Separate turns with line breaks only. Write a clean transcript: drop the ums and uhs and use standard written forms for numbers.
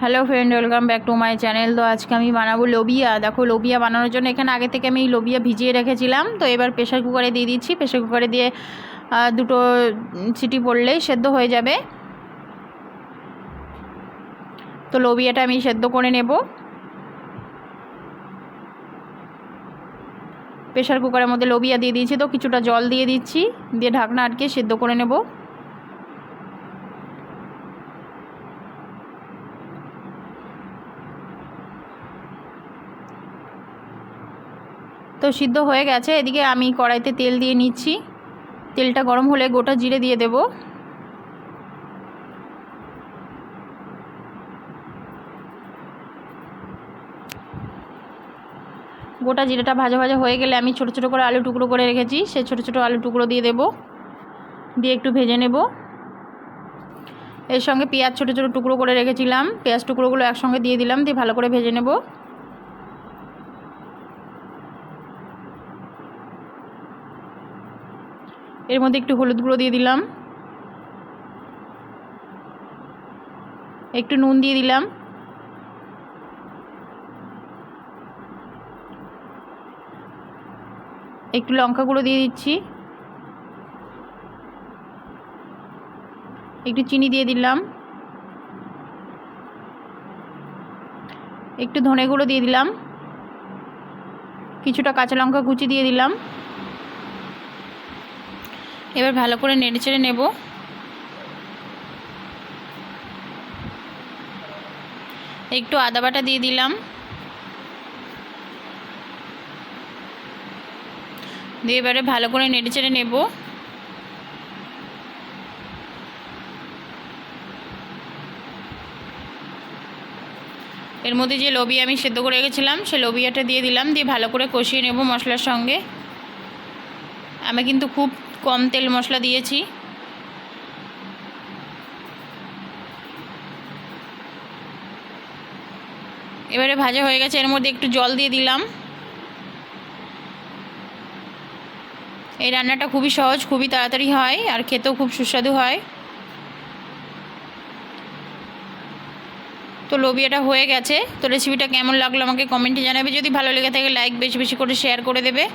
Hello friend, welcome back to my channel. তো আজকে আমি বানাবো লোবিয়া। দেখো, লোবিয়া বানানোর জন্য এখানে আগে থেকে আমি লোবিয়া ভিজিয়ে রেখেছিলাম। তো এবার প্রেশার কুকারে দিয়ে দিচ্ছি। প্রেশার কুকারে দিয়ে দুটো সিটি পড়লেই সেদ্ধ হয়ে যাবে। তো লোবিয়াটা আমি সেদ্ধ করে নেব। প্রেশার কুকারের মধ্যে লোবিয়া দিয়ে দিয়েছি, তো কিছুটা জল দিয়ে দিচ্ছি, দিয়ে ঢাকনা আটকে সেদ্ধ করে নেব। তো সিদ্ধ হয়ে গেছে। এদিকে আমি কড়াইতে তেল দিয়ে নিচ্ছি। তেলটা গরম হলে গোটা জিরে দিয়ে দেব। গোটা জিরেটা ভাজা ভাজা হয়ে গেলে আমি ছোট ছোট করে আলু টুকরো করে রেখেছি, সেই ছোট ছোট আলু টুকরো দিয়ে দেব। দিয়ে একটু ভেজে নেব। এর সঙ্গে পেঁয়াজ ছোট ছোট টুকরো করে রেখেছিলাম, পেঁয়াজ টুকরোগুলো একসঙ্গে দিয়ে দিলাম, দিয়ে ভালো করে ভেজে নেব। এর মধ্যে একটু হলুদ গুঁড়ো দিয়ে দিলাম, একটু নুন দিয়ে দিলাম, একটু লঙ্কা গুঁড়ো দিয়ে দিচ্ছি, একটু চিনি দিয়ে দিলাম, একটু ধনে গুঁড়ো দিয়ে দিলাম, কিছুটা কাঁচা লঙ্কা কুচি দিয়ে দিলাম। এবার ভালো করে নেড়ে চেড়ে নেব। একটু আদা বাটা দিয়ে দিলাম, দিয়ে এবারে ভালো করে নেড়ে চেড়ে নেব। এর মধ্যে যে লোবিয়া আমি সেদ্ধ করে রেখেছিলাম সেই লোবিয়াটা দিয়ে দিলাম, দিয়ে ভালো করে কষিয়ে নেব মশলার সঙ্গে। আমি কিন্তু খুব কম তেল মশলা দিয়েছি। এবারে ভাজা হয়ে গেছে, এর মধ্যে একটু জল দিয়ে দিলাম। এই রান্নাটা খুবই সহজ, খুবই তাড়াতাড়ি হয়, আর খেতেও খুব সুস্বাদু হয়। তো লোবিয়াটা হয়ে গেছে। তো রেসিপিটা কেমন লাগলো আমাকে কমেন্টে জানাবে। যদি ভালো লেগে থাকে লাইক বেশি বেশি করে শেয়ার করে দেবে।